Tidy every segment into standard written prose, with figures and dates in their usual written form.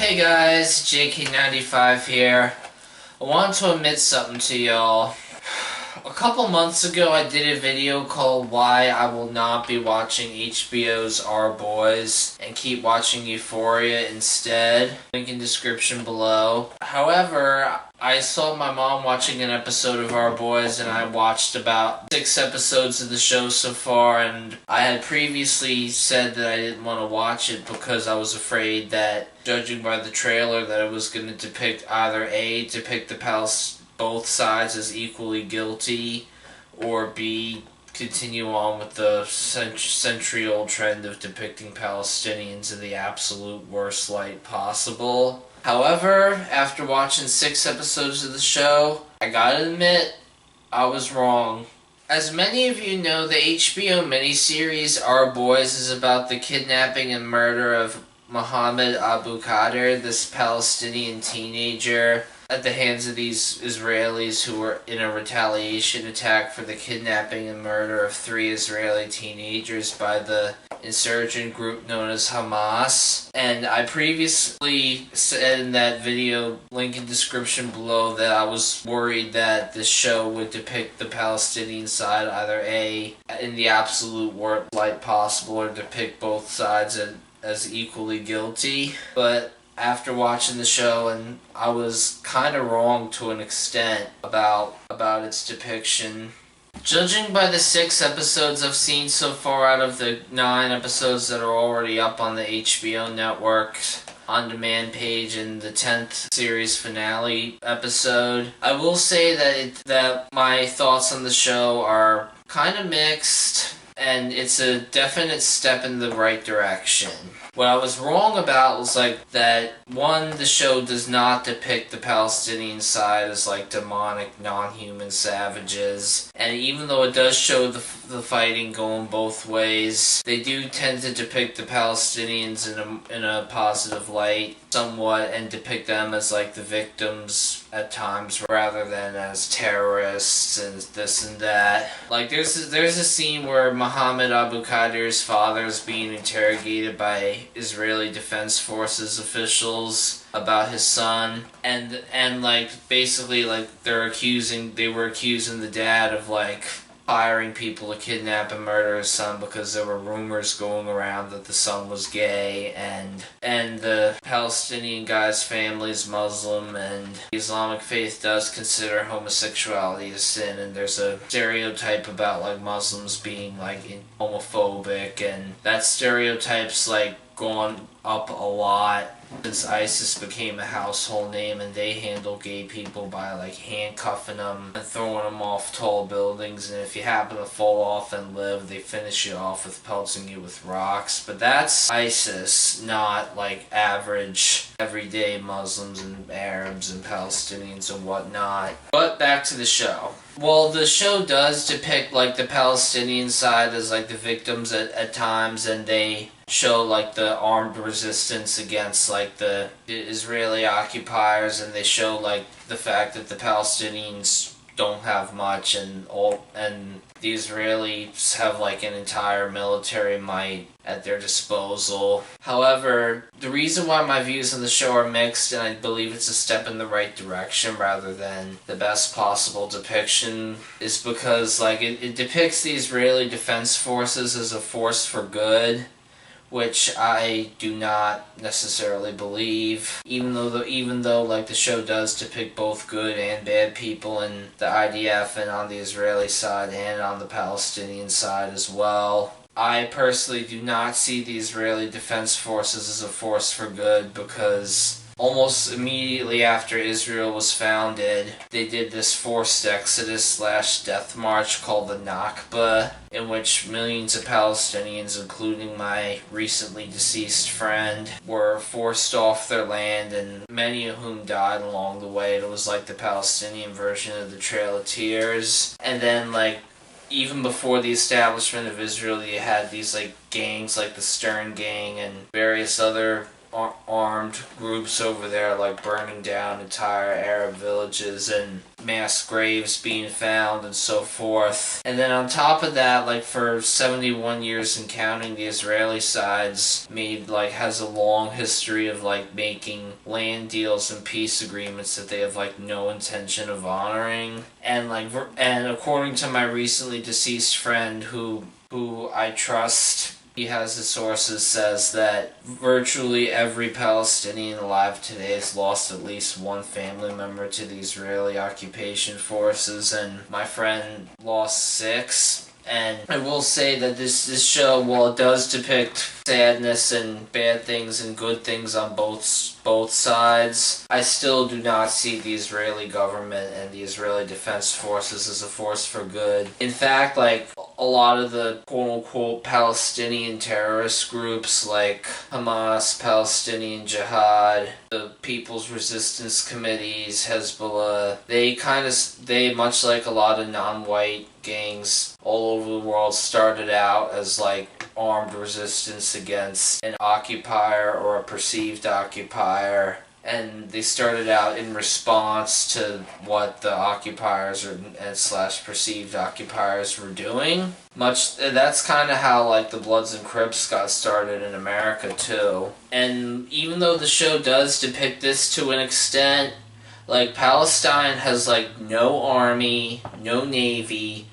Hey guys, JK95 here. I want to admit something to y'all. A couple months ago I did a video called Why I Will Not Be Watching HBO's Our Boys and keep watching Euphoria instead. Link in description below. However, I saw my mom watching an episode of Our Boys and I watched about 6 episodes of the show so far, and I had previously said that I didn't want to watch it because I was afraid that, judging by the trailer, that it was going to depict both sides as equally guilty, or B, continue on with the century-old trend of depicting Palestinians in the absolute worst light possible. However, after watching 6 episodes of the show, I gotta admit, I was wrong. As many of you know, the HBO miniseries Our Boys is about the kidnapping and murder of Mohammed Abu Qadir, this Palestinian teenager, at the hands of these Israelis who were in a retaliation attack for the kidnapping and murder of 3 Israeli teenagers by the insurgent group known as Hamas. And I previously said in that video, link in description below, that I was worried that this show would depict the Palestinian side either A, in the absolute worst light possible, or depict both sides as equally guilty. But after watching the show, and I was kind of wrong to an extent about its depiction. Judging by the 6 episodes I've seen so far out of the 9 episodes that are already up on the HBO network on-demand page and the 10th series finale episode, I will say that my thoughts on the show are kind of mixed, and it's a definite step in the right direction. What I was wrong about was that, one, the show does not depict the Palestinian side as demonic, non-human savages, and even though it does show the fighting going both ways, they do tend to depict the Palestinians in a positive light somewhat, and depict them as the victims at times rather than as terrorists and this and that. There's a scene where Mohammed Abu Qadir's father is being interrogated by Israeli Defense Forces officials about his son, and basically they were accusing the dad of hiring people to kidnap and murder his son because there were rumors going around that the son was gay, and the Palestinian guy's family is Muslim, and the Islamic faith does consider homosexuality a sin, and there's a stereotype about Muslims being homophobic, and that stereotype's gone up a lot since ISIS became a household name, and they handle gay people by handcuffing them and throwing them off tall buildings, and if you happen to fall off and live, they finish you off with pelting you with rocks. But that's ISIS, not average everyday Muslims and Arabs and Palestinians and whatnot. But back to the show. Well, the show does depict the Palestinian side as the victims at times, and they show the armed resistance against the Israeli occupiers, and they show the fact that the Palestinians don't have much, and the Israelis have an entire military might at their disposal. However, the reason why my views on the show are mixed, and I believe it's a step in the right direction rather than the best possible depiction, is because it depicts the Israeli Defense Forces as a force for good, which I do not necessarily believe, even though the show does depict both good and bad people in the IDF and on the Israeli side and on the Palestinian side as well. I personally do not see the Israeli Defense Forces as a force for good, because almost immediately after Israel was founded, they did this forced exodus / death march called the Nakba, in which millions of Palestinians, including my recently deceased friend, were forced off their land, and many of whom died along the way. It was the Palestinian version of the Trail of Tears. And then even before the establishment of Israel, you had these gangs like the Stern Gang and various other armed groups over there, like burning down entire Arab villages and mass graves being found and so forth. And then on top of that, like for 71 years and counting, the Israeli sides has a long history of like making land deals and peace agreements that they have like no intention of honoring. And according to my recently deceased friend who I trust, he has his sources, says that virtually every Palestinian alive today has lost at least one family member to the Israeli occupation forces, and my friend lost 6. And I will say that this show, while it does depict sadness and bad things and good things on both sides, I still do not see the Israeli government and the Israeli Defense Forces as a force for good. In fact, like a lot of the quote-unquote Palestinian terrorist groups like Hamas, Palestinian Jihad, the People's Resistance Committees, Hezbollah, they much like a lot of non-white gangs all over the world started out as like armed resistance against an occupier or a perceived occupier, and they started out in response to what the occupiers / perceived occupiers were doing. That's kind of how like the Bloods and Crips got started in America too. And even though the show does depict this to an extent, like Palestine has like no army, no navy,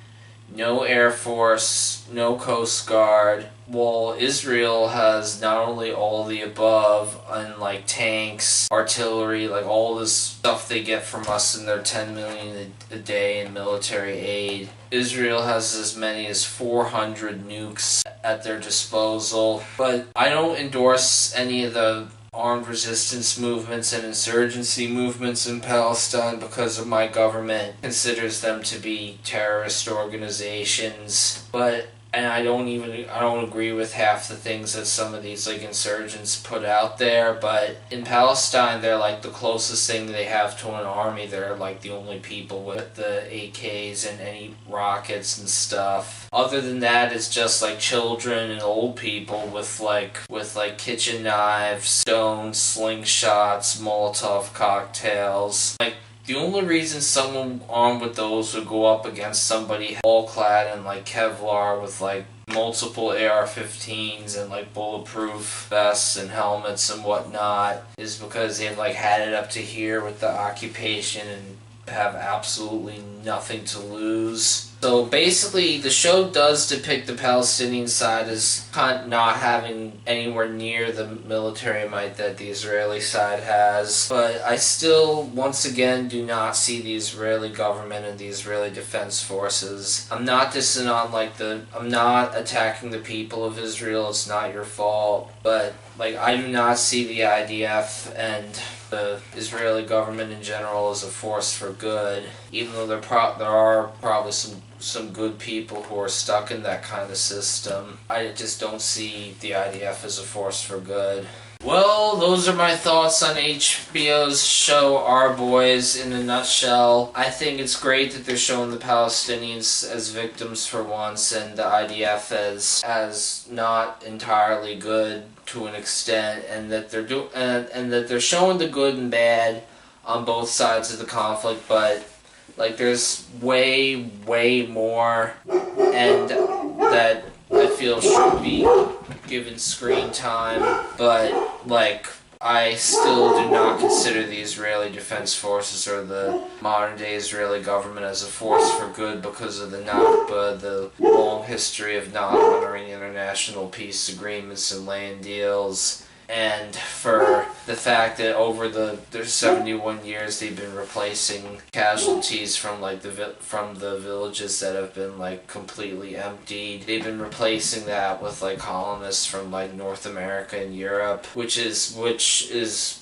no Air Force, no Coast Guard, while Israel has not only all the above, and like tanks, artillery, like all this stuff they get from us in their $10 million a day in military aid. Israel has as many as 400 nukes at their disposal. But I don't endorse any of the armed resistance movements and insurgency movements in Palestine because of my government considers them to be terrorist organizations. And I don't agree with half the things that some of these like insurgents put out there, but in Palestine they're like the closest thing they have to an army. They're like the only people with the AKs and any rockets and stuff. Other than that, it's just like children and old people with kitchen knives, stones, slingshots, Molotov cocktails. Like, the only reason someone armed with those would go up against somebody all clad in like Kevlar with like multiple AR-15s and like bulletproof vests and helmets and whatnot is because they've like had it up to here with the occupation and have absolutely nothing to lose. So basically, the show does depict the Palestinian side as kind of not having anywhere near the military might that the Israeli side has. But I still, once again, do not see the Israeli government and the Israeli Defense Forces. I'm not I'm not attacking the people of Israel. It's not your fault. But I do not see the IDF and the Israeli government in general as a force for good, even though there are probably some good people who are stuck in that kind of system. I just don't see the IDF as a force for good. Well, those are my thoughts on HBO's show Our Boys in a nutshell. I think it's great that they're showing the Palestinians as victims for once and the IDF as not entirely good to an extent, and that they're showing the good and bad on both sides of the conflict, but there's way more and that I feel should be given screen time, but I still do not consider the Israeli Defense Forces or the modern-day Israeli government as a force for good because of the Nakba, the long history of not honoring international peace agreements and land deals, and for the fact that over their 71 years they've been replacing casualties from the villages that have been completely emptied. They've been replacing that with colonists from North America and Europe, which is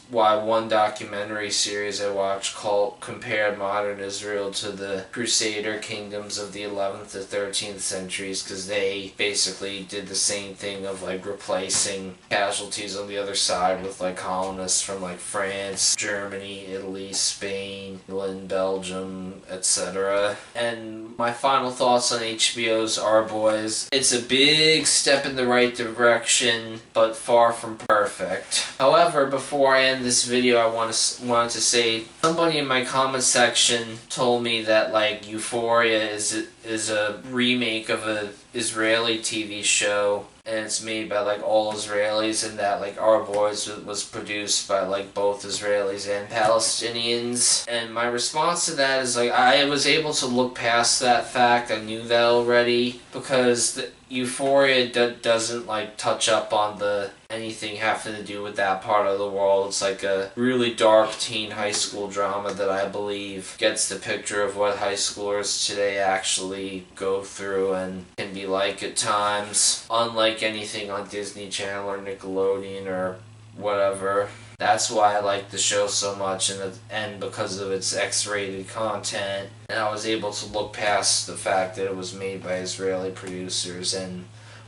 why one documentary series I watched compared modern Israel to the Crusader kingdoms of the 11th to 13th centuries, because they basically did the same thing of replacing casualties on the other side with colonists from France, Germany, Italy, Spain, England, Belgium, etc. And my final thoughts on HBO's Our Boys: it's a big step in the right direction, but far from perfect. perfect. However, before I end this video, I wanted to say somebody in my comment section told me that like Euphoria is a remake of a Israeli TV show, and it's made by like all Israelis, and that like Our Boys was produced by like both Israelis and Palestinians. And my response to that is like I was able to look past that fact. I knew that already, because Euphoria doesn't like touch up on anything having to do with that part of the world. It's like a really dark teen high school drama that I believe gets the picture of what high schoolers today actually go through and can be like at times, unlike anything on Disney Channel or Nickelodeon or whatever. That's why I like the show so much, and because of its X-rated content. And I was able to look past the fact that it was made by Israeli producers and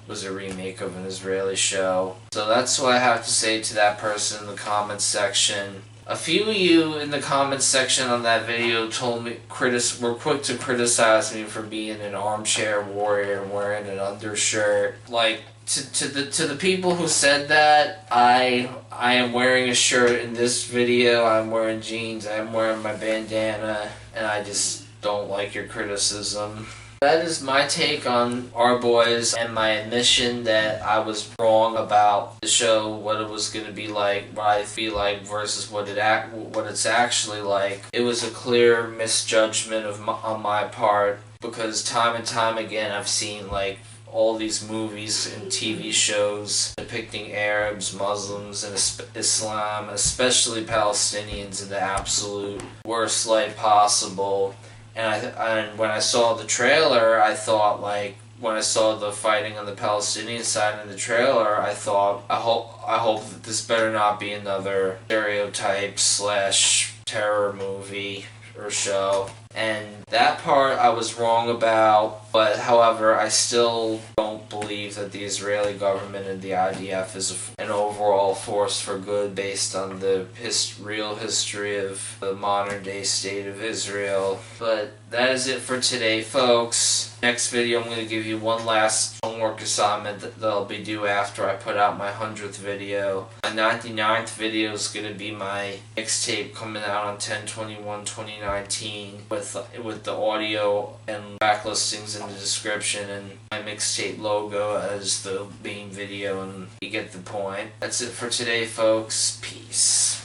was a remake of an Israeli show. So that's what I have to say to that person in the comments section. A few of you in the comments section on that video were quick to criticize me for being an armchair warrior and wearing an undershirt. Like, to the people who said that, I am wearing a shirt in this video, I'm wearing jeans, I'm wearing my bandana, and I just don't like your criticism. That is my take on Our Boys, and my admission that I was wrong about the show, what it was going to be like, what I feel like versus what it's actually like. It was a clear misjudgment on my part, because time and time again I've seen like all these movies and TV shows depicting Arabs, Muslims, and Islam, especially Palestinians, in the absolute worst light possible. And when I saw the trailer, I thought, like, when I saw the fighting on the Palestinian side in the trailer, I thought, I hope that this better not be another stereotype / terror movie or show. And that part I was wrong about, but however, I still don't believe that the Israeli government and the IDF is an overall force for good based on the real history of the modern day state of Israel. But that is it for today, folks. Next video, I'm going to give you one last homework assignment that'll be due after I put out my 100th video. My 99th video is going to be my mixtape coming out on 10/21/2019 with the audio and track listings in the description, and my mixtape logo as the main video, and you get the point. That's it for today, folks. Peace.